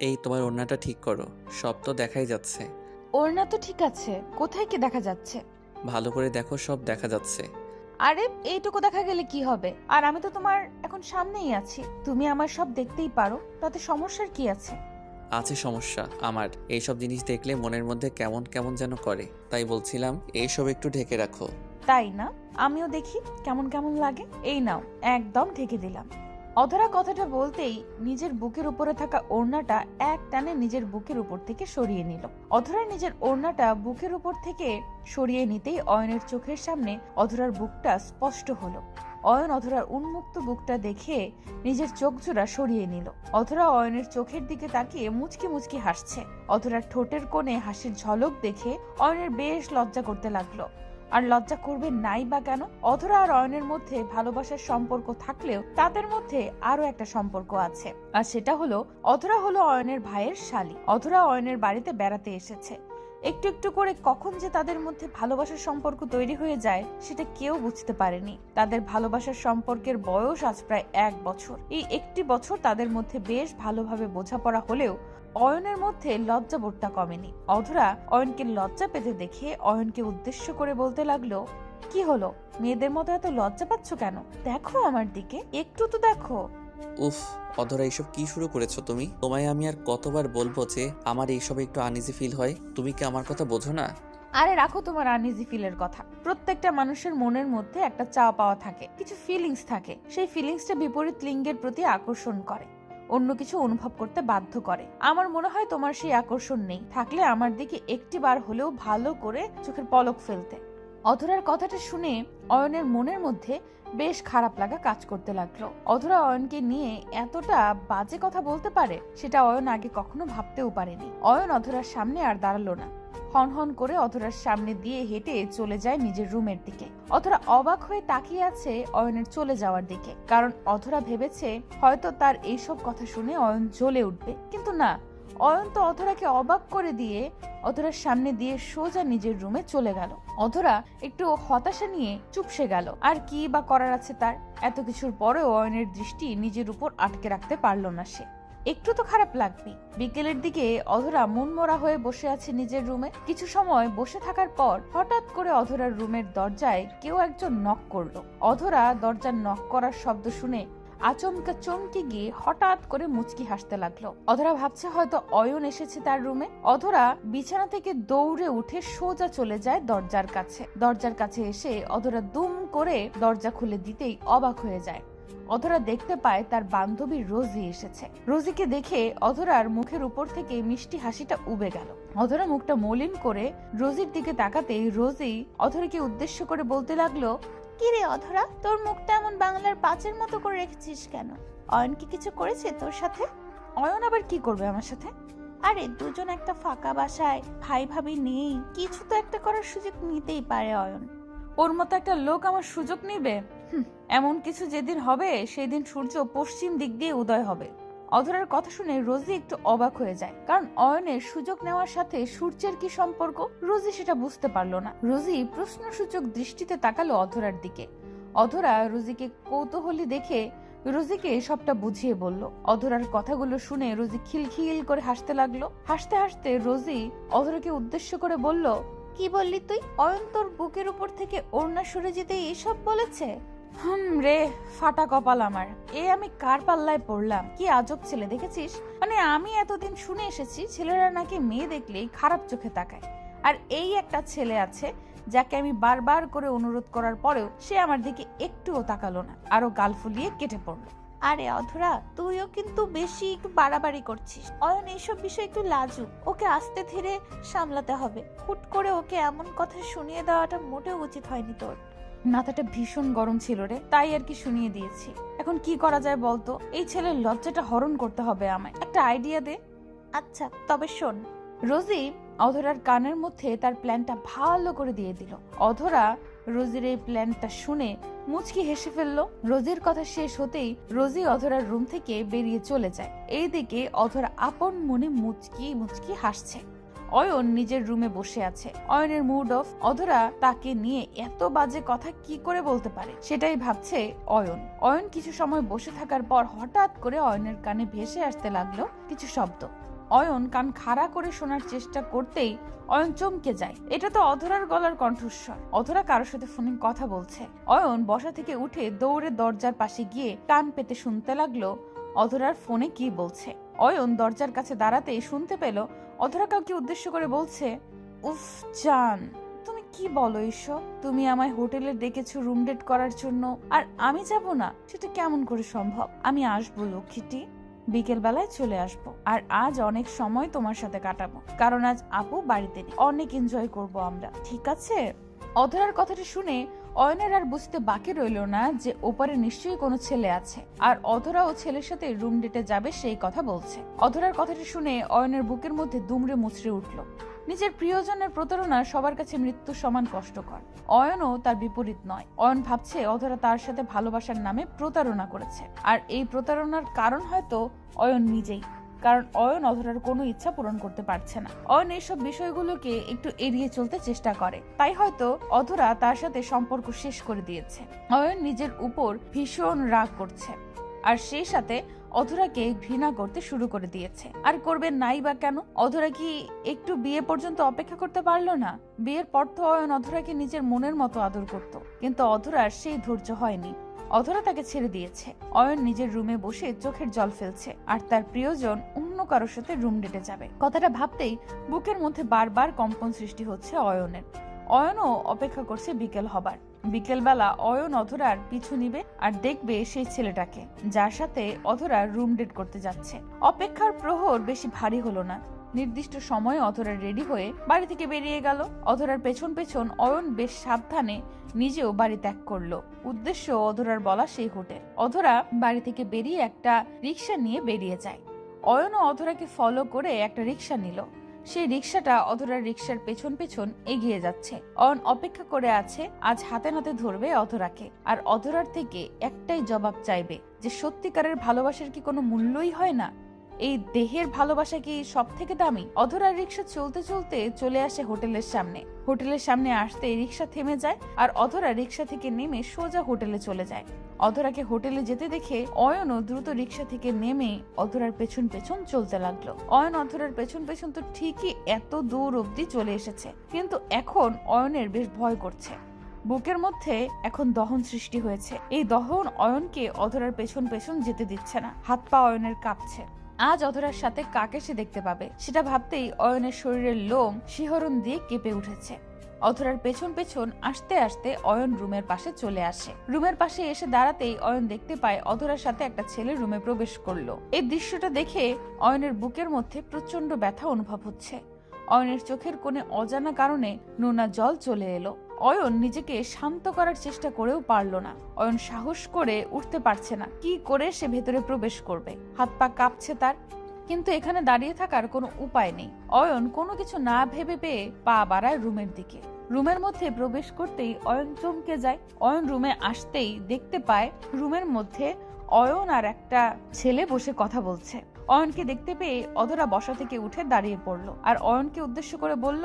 এই তোমার ওড়নাটা ঠিক করো, সব তো দেখাই যাচ্ছে। ওড়না তো ঠিক আছে, কোথায় কি দেখা যাচ্ছে? ভালো করে দেখো, সব দেখা যাচ্ছে। আরে এইটুকু দেখা গেলে কি হবে? আর আমি তো তোমার এখন সামনেই আছি, তুমি আমার সব দেখতেই পারো, তাতে সমস্যার কি আছে? আছে সমস্যা আমার, এইসব জিনিস দেখলে মনের মধ্যে কেমন কেমন যেন করে, তাই বলছিলাম এইসব একটু ঢেকে রাখো। তাই না? আমিও দেখি কেমন কেমন লাগে। এই নাও, একদম ঢেকে দিলাম। অধরা কথাটা বলতেই নিজের বুকের উপরে থাকা ওড়নাটা এক টানে নিজের বুকের উপর থেকে সরিয়ে নিল। অধরা নিজের ওড়নাটা বুকের উপর থেকে সরিয়ে নিতেই অয়নের চোখের সামনে অধরার বুকটা স্পষ্ট হলো। অয়ন অধরার উন্মুক্ত বুকটা দেখে নিজের চোখ জোড়া সরিয়ে নিল। অধরা অয়নের চোখের দিকে তাকিয়ে মুচকি মুচকি হাসছে। অধরার ঠোঁটের কোণে হাসির ঝলক দেখে অয়নের বেশ লজ্জা করতে লাগলো। আর লজ্জা করবে নাই বা কেন? অধরা আর অয়নের মধ্যে ভালোবাসার সম্পর্ক থাকলেও তাদের মধ্যে আরো একটা সম্পর্ক আছে, আর সেটা হলো অধরা হলো অয়নের ভাইয়ের শালী। অধরা অয়নের বাড়িতে বেড়াতে এসেছে। একটু একটু করে কখন যে তাদের মধ্যে ভালোবাসার সম্পর্ক তৈরি হয়ে যায় সেটা কেউ বুঝতে পারেনি। তাদের ভালোবাসার সম্পর্কের বয়স আজ প্রায় 1 বছর। এই একটি বছর তাদের মধ্যে বেশ ভালোভাবে বোঝাপড়া হলেও অয়নের মধ্যে লজ্জাবোধটা কমেনি। অধরা অয়নকে লজ্জা পেতে দেখে অয়নকে উদ্দেশ্য করে বলতে লাগলো, কি হলো, মেয়েদের মতো এত লজ্জা পাচ্ছ কেন? দেখো আমার দিকে, একটু তো দেখো। উফ, অধরা এইসব কি শুরু করেছো তুমি? তোমায় আমি আর কতবার বলবো যে আমার এইসব একটু আনইজি ফিল হয়, তুমি কি আমার কথা বোঝো না? আরে রাখো তোমার আনইজি ফিলের কথা। প্রত্যেকটা মানুষের মনের মধ্যে একটা চাওয়া পাওয়া থাকে, কিছু ফিলিংস থাকে। সেই ফিলিংসটা বিপরীত লিঙ্গের প্রতি আকর্ষণ করে, অন্য কিছু অনুভব করতে বাধ্য করে। আমার মনে হয় তোমার সেই আকর্ষণ নেই, থাকলে আমার দিকে একটি বার হলেও ভালো করে চোখের পলক ফেলতে। অধরার কথাটা শুনে অয়নের মনের মধ্যে বেশ খারাপ লাগা কাজ করতে লাগলো। অধরা অয়নকে নিয়ে এতটা বাজে কথা বলতে পারে সেটা অয়ন আগে কখনো ভাবতেও পারেনি। অয়ন অধরার সামনে আর দাঁড়ালো না, হনহন করে অধরার সামনে দিয়ে হেঁটে চলে যায় নিজের রুমের দিকে। অধরা অবাক হয়ে তাকিয়ে আছে অয়নের চলে যাওয়ার দিকে, কারণ অধরা ভেবেছে হয়তো তার এইসব কথা শুনে অয়ন জ্বলে উঠবে, কিন্তু না, অয়ন তো অধরাকে অবাক করে দিয়ে অধরার সামনে দিয়ে সোজা নিজের রুমে চলে গেল। অধরা একটু হতাশা নিয়ে চুপসে গেল। আর কি বা করার আছে তার? এত কিছুর পরেও অয়নের দৃষ্টি নিজের উপর আটকে রাখতে পারলো না সে। একটু তো খারাপ লাগবে। বিকেলের দিকে অধরা মনমরা হয়ে বসে আছে নিজের রুমে। কিছু সময় বসে থাকার পর হঠাৎ করে অধরার রুমের দরজায় কেউ একজন নক করলো। অধরা দরজার নক করার শব্দ শুনে আচমকা চমকে গিয়ে হঠাৎ করে মুচকি হাসতে লাগলো। অধরা ভাবছে হয়তো অয়ন এসেছে তার রুমে। অধরা বিছানা থেকে দৌড়ে উঠে সোজা চলে যায় দরজার কাছে। দরজার কাছে এসে অধরা দুম করে দরজা খুলে দিতেই অবাক হয়ে যায়। অধরা দেখতে পায় তার বান্ধবী রোজি এসেছে। রোজিকে দেখে অধরার মুখের উপর থেকে মিষ্টি হাসিটা উবে গেল। অধরা মুখটা মলিন করে রোজির দিকে তাকাতেই রোজি অধরাকে উদ্দেশ্য করে বলতে লাগলো, কিরে অধরা, তোর মুখটা এমন বাংলার পাঁচের মতো করে রেখেছিস কেন? অয়ন কি কিছু করেছে তোর সাথে? অয়ন আবার কি করবে আমার সাথে? আরে দুজন একটা ফাঁকা বাসায় ভাই ভাবি নেই, কিছু তো একটা করার সুযোগ নিতেই পারে অয়ন। ওর মতো একটা লোক আমার সুযোগ নিবে? এমন কিছু যেদিন হবে সেদিন সূর্য পশ্চিম দিক দিয়ে উদয় হবে। অধরার কথা শুনে রোজি একটু অবাক হয়ে যায়, কারণ অয়নের সুযোগ নেওয়ার সাথে সূর্যের কি সম্পর্ক রোজি সেটা বুঝতে পারলো না। রোজি প্রশ্নসূচক দৃষ্টিতে তাকালো অধরার দিকে। অধরা রোজিকে কৌতূহলী দেখে রোজিকে সবটা বুঝিয়ে বলল। অধরার কথাগুলো শুনে রোজি খিলখিল করে হাসতে লাগলো। হাসতে হাসতে রোজি অধরাকে উদ্দেশ্য করে বলল, কি বললি তুই? অয়ন তোর বুকের উপর থেকে ওড়না সরে যেতে এসব বলেছে? রে, ফাটা কপাল আমার। আমি কার পাল্লায় পড়লাম? কি আজব ছেলে দেখেছিস? মানে আমি এতদিন শুনে এসেছি ছেলেরা নাকি মেয়ে দেখলেই খারাপ চোখে তাকায়, আর এই একটা ছেলে আছে যাকে আমি বারবার করে অনুরোধ করার পরেও সে আমার দিকে একটুও তাকালো না, আরো গাল ফুলিয়ে কেটে পড়লো। আরে অধরা, তুইও কিন্তু বেশি একটু বাড়াবাড়ি করছিস। অয়ন এইসব বিষয় একটু লাজুক, ওকে আস্তে ধীরে সামলাতে হবে। হুট করে ওকে এমন কথা শুনিয়ে দেওয়াটা মোটেও উচিত হয়নি তোর। মাথাটা ভীষণ গরম ছিল রে, তাই আর কি শুনিয়ে দিয়েছি। এখন কি করা যায় বলতো? এই ছেলের লজ্জাটা হরণ করতে হবে আমায়। একটা আইডিয়া দে। আচ্ছা তবে শোন। রোজি অধরার কানের মধ্যে তার প্ল্যানটা ভালো করে দিয়ে দিল। অধরা রোজির এই প্ল্যানটা শুনে মুচকি হেসে ফেললো। রোজির কথা শেষ হতেই রোজি অধরার রুম থেকে বেরিয়ে চলে যায়। এইদিকে অধরা আপন মনে মুচকি মুচকি হাসছে। অয়ন নিজের রুমে বসে আছে। অয়নের মুড অফ। অধরা তাকে নিয়ে এত বাজে কথা কি করে বলতে পারে সেটাই ভাবছে অয়ন। অয়ন কিছু সময় বসে থাকার পর হঠাৎ করে অয়নের কানে ভেসে আসতে লাগলো কিছু শব্দ। অয়ন কান খাড়া করে শোনার চেষ্টা করতেই অয়ন চমকে যায়। এটা তো অধরার গলার কণ্ঠস্বর। অধরা কারোর সাথে ফোনে কথা বলছে। অয়ন বসা থেকে উঠে দৌড়ে দরজার পাশে গিয়ে কান পেতে শুনতে লাগলো অধরার ফোনে কি বলছে। অয়ন দরজার কাছে দাঁড়াতেই শুনতে পেল অধরা কাউকে উদ্দেশ্য করে বলছে, উফ জান, তুমি কি বলো এসব? তুমি আমায় হোটেলে ডেকেছো রুম ডেট করার জন্য, আর আমি যাব না? সেটা কেমন করে সম্ভব? আমি আসবো লক্ষ্মীটি, বিকেল বেলায় চলে আসবো, আর আজ অনেক সময় তোমার সাথে কাটাবো, কারণ আজ আপু বাড়িতে নেই। অনেক এনজয় করব আমরা, ঠিক আছে? অধরার কথাটা শুনে অয়নের আর বুঝতে বাকি রইল না যে ওপারে নিশ্চয়ই কোনো ছেলে আছে, আর অধরা ও ছেলের সাথে রুম ডেটে যাবে সেই কথা বলছে। অধরার কথাটা শুনে অয়নের বুকের মধ্যে দুমড়ে মুচড়ে উঠল। নিজের প্রিয়জনের প্রতারণা সবার কাছে মৃত্যু সমান কষ্টকর। অয়নও তার বিপরীত নয়। অয়ন ভাবছে অধরা তার সাথে ভালোবাসার নামে প্রতারণা করেছে, আর এই প্রতারণার কারণ হয়তো অয়ন নিজেই, কারণ অয়ন অধরার কোনো ইচ্ছা পূরণ করতে পারছে না। অয়ন এইসব বিষয়গুলোকে একটু এড়িয়ে চলতে চেষ্টা করে, তাই হয়তো অধরা তার সাথে সম্পর্ক শেষ করে দিয়েছে। অয়ন নিজের উপর ভীষণ রাগ করছে, আর সেই সাথে অধরাকে ঘৃণা করতে শুরু করে দিয়েছে। আর করবে নাই বা কেন? অধরা কি একটু বিয়ে পর্যন্ত অপেক্ষা করতে পারলো না? বিয়ের পর তো অয়ন অধরাকে নিজের মনের মতো আদর করত, কিন্তু অধরার সেই ধৈর্য হয়নি। অধরা তাকে ছেড়ে দিয়েছে। অয়ন নিজের রুমে বসে চোখের জল ফেলছে, আর তার প্রিয়জন অন্য কারোর সাথে রুম ডেটে যাবে কথাটা ভাবতেই বুকের মধ্যে বারবার কম্পন সৃষ্টি হচ্ছে অয়নের। অয়নও অপেক্ষা করছে বিকেল হবার। বিকেল বেলা অয়ন অধরার পিছু নিবে আর দেখবে সেই ছেলেটাকে যার সাথে অধরা রুম ডেট করতে যাচ্ছে। অপেক্ষার প্রহর বেশি ভারী হলো না। নির্দিষ্ট সময়ে অধরা রেডি হয়ে বাড়ি থেকে বেরিয়ে গেল। অধরার পেছন পেছন অয়ন বেশ সাবধানে নিজেও বাড়ি ত্যাগ করলো। উদ্দেশ্য অধরার বলা সেই হোটেল। অধরা বাড়ি থেকে বেরিয়ে একটা রিক্সা নিয়ে বেরিয়ে যায়। অয়নও অধরাকে ফলো করে একটা রিক্সা নিল। সেই রিক্সাটা অধরার রিক্সার পেছন পেছন এগিয়ে যাচ্ছে। অয়ন অপেক্ষা করে আছে আজ হাতে নাতে ধরবে অধরাকে, আর অধরার থেকে একটাই জবাব চাইবে যে সত্যিকারের ভালোবাসার কি কোনো মূল্যই হয় না? এই দেহের ভালোবাসা কি সব থেকে দামি? অধরার রিক্সা চলতে চলতে চলে আসে হোটেলের সামনে। হোটেলের সামনে আসতে রিক্সা থেমে যায়, আর অধরা রিক্সা থেকে নেমে সোজা হোটেলে চলে যায়। অধরাকে হোটেলে যেতে দেখে অয়নও দ্রুত রিক্সা থেকে নেমে অধরার পেছন পেছন চলতে লাগলো। অয়ন অধরার পেছন পেছন তো ঠিকই এত দূর অব্দি চলে এসেছে, কিন্তু এখন অয়নের বেশ ভয় করছে। বুকের মধ্যে এখন দহন সৃষ্টি হয়েছে। এই দহন অয়নকে অধরার পেছন পেছন যেতে দিচ্ছে না। হাত পা অয়নের কাঁপছে। আজ অধরার সাথে কাকে সে দেখতে পাবে সেটা ভাবতেই অয়নের শরীরের লোম শিহরণ দিয়ে কেঁপে উঠেছে। অধরার পেছন পেছন আসতে আসতে অয়ন রুমের পাশে চলে আসে। রুমের পাশে এসে দাঁড়াতেই অয়ন দেখতে পায় অধরার সাথে একটা ছেলে রুমে প্রবেশ করলো। এই দৃশ্যটা দেখে অয়নের বুকের মধ্যে প্রচন্ড ব্যথা অনুভব হচ্ছে। অয়নের চোখের কোণে অজানা কারণে নোনা জল চলে এলো। অয়ন নিজেকে শান্ত করার চেষ্টা করেও পারল না। অয়ন সাহস করে উঠতে পারছে না। কি করে সে ভেতরে প্রবেশ করবে? হাত পা কাঁপছে তার, কিন্তু এখানে দাঁড়িয়ে থাকার কোনো উপায় নেই। অয়ন কোনো কিছু না ভেবে পেয়ে পা বাড়ায় রুমের দিকে। রুমের মধ্যে প্রবেশ করতেই অয়ন চমকে যায়। অয়ন রুমে আসতেই দেখতে পায় রুমের মধ্যে অয়ন আর একটা ছেলে বসে কথা বলছে। অয়নকে দেখতে পেয়ে অধরা বসা থেকে উঠে দাঁড়িয়ে পড়লো, আর অয়নকে উদ্দেশ্য করে বলল,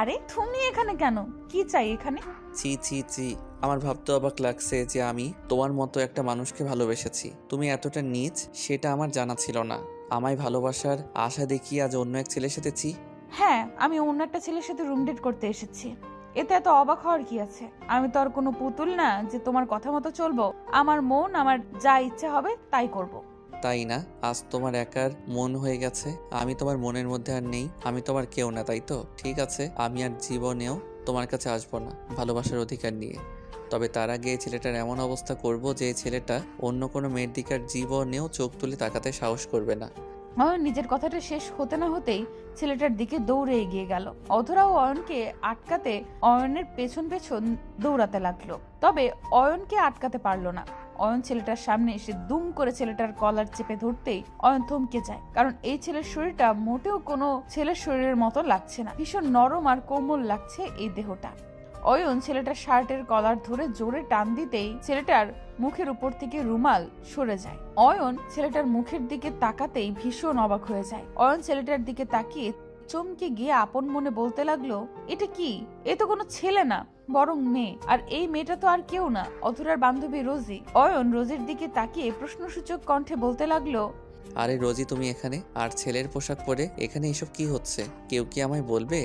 আরে তুমি এখানে কেন? কি চাই এখানে? ছি ছি ছি, আমার ভাবতে অবাক লাগছে যে আমি তোমার মতো একটা মানুষকে ভালোবেসেছি। তুমি এতটা নীচ সেটা আমার জানা ছিল না। আমায় ভালোবাসার আশা দেখিয়ে আজ অন্য এক ছেলের সাথে ছি। হ্যাঁ, আমি অন্য একটা ছেলের সাথে রুম ডেট করতে এসেছি। এতে এত অবাক হওয়ার কি আছে? আমি তো আর কোনো পুতুল না যে তোমার কথা মতো চলবো। আমার মন আমার যা ইচ্ছা হবে তাই করব। তাই না? আজ তোমার একার মন হয়ে গেছে, আমি তোমার মনের মধ্যে আর নেই। আমি তোমার কেউ না, তাই তো? ঠিক আছে, আমি আর জীবনেও তোমার কাছে আসবো না ভালোবাসার অধিকার নিয়ে। তবে তার আগে এই ছেলেটার এমন অবস্থা করব যে এই ছেলেটা অন্য কোনো মেয়ের দিকে আর জীবনেও চোখ তুলে তাকাতে সাহস করবে না। অয়ন নিজের কথাটা শেষ হতে না হতেই ছেলেটার দিকে দৌড়ে এগিয়ে গেল। অধরাও অয়নকে আটকাতে অয়নের পেছন পেছন দৌড়াতে লাগলো, তবে অয়নকে আটকাতে পারলো না। অয়ন ছেলেটার সামনে এসে দুম করে ছেলেটার কলার চেপে ধরতেই অয়ন থমকে যায়, কারণ এই ছেলের শরীরটা মোটেও কোনো ছেলের শরীরের মতো লাগছে না। ভীষণ নরম আর কোমল লাগছে এই দেহটা। অয়ন ছেলেটার শার্টের কলার ধরে জোরে টান দিতেই ছেলেটার মুখের উপর থেকে রুমাল সরে যায়। অয়ন ছেলেটার মুখের দিকে তাকাতেই ভীষণ অবাক হয়ে যায়। অয়ন ছেলেটার দিকে তাকিয়ে চমকে গিয়ে আপন মনে বলতে লাগলো, এটা কি? এ তো কোনো ছেলে না, বরং মেয়ে। আর এই মেয়েটা তো আর কেউ না, অধরার বান্ধবী রোজি। অয়ন রোজির দিকে তাকিয়ে প্রশ্নসূচক কণ্ঠে বলতে লাগলো, আরে রোজি, তুমি এখানে? আর ছেলের পোশাক পরে এখানে এসব কি হচ্ছে? কেউ কি আমায় বলবে?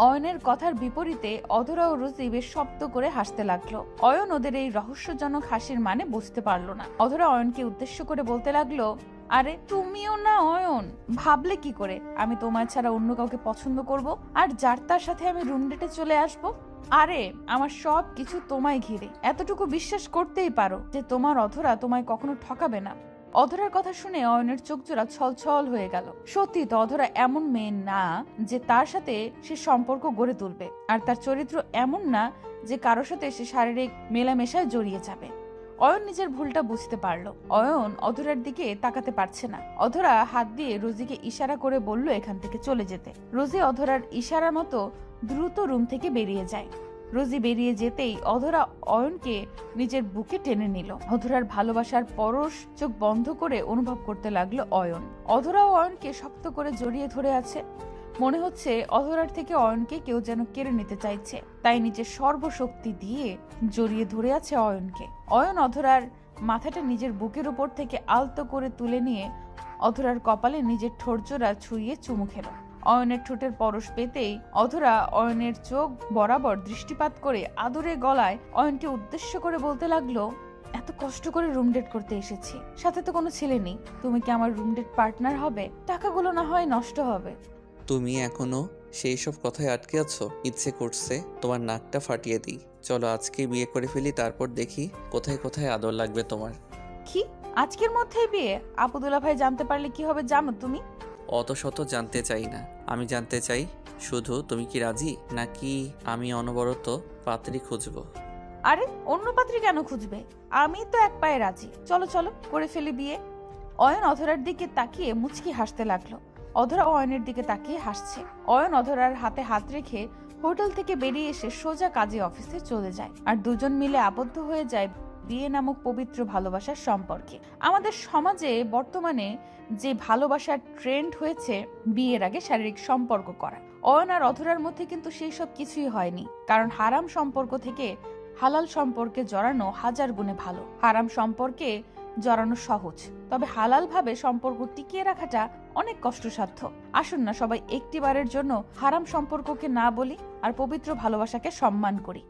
অয়নের কথার বিপরীতে অধরা ও রোজি বেশ শব্দ করে হাসতে লাগলো। অয়ন ওদের এই রহস্যজনক হাসির মানে বুঝতে পারলো না। অধরা অয়নকে উদ্দেশ্য করে বলতে লাগলো, আরে তুমিও না অয়ন, ভাবলে কি করে আমি তোমার ছাড়া অন্য কাউকে পছন্দ করব, আর যার তার সাথে আমি রুম ডেটে চলে আসব? আরে আমার সব কিছু তোমায় ঘিরে, এতটুকু বিশ্বাস করতেই পারো যে তোমার অধরা তোমায় কখনো ঠকাবে না। অধরার কথা শুনে অয়নের চোখ জোড়া ছলছল হয়ে গেল। সত্যি তো অধরা এমন মেয়ে না যে তার সাথে সে সম্পর্ক গড়ে তুলবে, আর তার চরিত্র এমন না যে কারোর সাথে সে শারীরিক মেলামেশায় জড়িয়ে যাবে। অয়ন নিজের ভুলটা বুঝতে পারলো। অয়ন অধরার দিকে তাকাতে পারছে না। অধরা হাত দিয়ে রোজিকে ইশারা করে বলল এখান থেকে চলে যেতে। রোজি অধরার ইশারা মতো দ্রুত রুম থেকে বেরিয়ে যায়। রোজি বেরিয়ে যেতেই অধরা অয়নকে নিজের বুকে টেনে নিল। অধরার ভালোবাসার পরশ চোখ বন্ধ করে অনুভব করতে লাগলো অয়ন। অধরা ও অয়নকে শক্ত করে জড়িয়ে ধরে আছে। মনে হচ্ছে অধরার থেকে অয়নকে কেউ যেন কেড়ে নিতে চাইছে, তাই নিজের সর্বশক্তি দিয়ে জড়িয়ে ধরে আছে অয়নকে। অয়ন অধরার মাথাটা নিজের বুকের উপর থেকে আলতো করে তুলে নিয়ে অধরার কপালে নিজের ঠোঁটজোড়া ছুঁয়ে চুমু খেল। অয়নের ঠোঁটের পরশ পেতেই অধরা অয়নের চোখ বরাবর দৃষ্টিপাত করে আদুরে গলায় অয়নকে উদ্দেশ্য করে বলতে লাগলো, এত কষ্ট করে রুম ডেট করতে এসেছি, সাথে তো কোনো ছেলে নেই, তুমি কি আমার রুম ডেট পার্টনার হবে? টাকাগুলো না হয় নষ্ট হবে। তুমি এখনো সেই সব কথায় আটকে আছো? ইচ্ছে করছে তোমার নাকটা ফাটিয়ে দিই। চলো আজকে বিয়ে করে ফেলি, তারপর দেখি কোথায় কোথায় আদর লাগবে তোমার। কি আজকের মধ্যেই বিয়ে? আপুদুল্লাহ ভাই জানতে পারলে কি হবে জানো তুমি? অত শত জানতে চাই না, আমি জানতে চাই শুধু তুমি কি রাজি, নাকি আমি অনবরত পাত্রী খুঁজবো? আরে অন্য পাত্রী কেন খুঁজবে? আমি তো এক পায়ে রাজি, চলো চলো করে ফেলি বিয়ে। অয়ন অধরার দিকে তাকিয়ে মুচকি হাসতে লাগলো। অধরা অয়নের দিকে তাকিয়ে হাসছে। অয়ন অধরার হাতে হাত রেখে হোটেল থেকে বেরিয়ে এসে সোজা কাজে অফিসে চলে যায়, আর দুজন মিলে আবদ্ধ হয়ে যায় বিয়ে নামক পবিত্র ভালোবাসার সম্পর্কে। আমাদের সমাজে বর্তমানে যে ভালোবাসার ট্রেন্ড হয়েছে বিয়ের আগে শারীরিক সম্পর্ক করা, অয়ন আর অধরার মধ্যে কিন্তু সেই সব কিছুই হয়নি। কারণ হারাম সম্পর্ক থেকে হালাল সম্পর্কে জড়ানো হাজার গুণে ভালো। হারাম সম্পর্কে জড়ানো সহজ, তবে হালাল ভাবে সম্পর্ক টিকিয়ে রাখাটা অনেক কষ্টসাধ্য। আসুন না সবাই একটিবারের জন্য হারাম সম্পর্ককে না বলি আর পবিত্র ভালোবাসাকে সম্মান করি।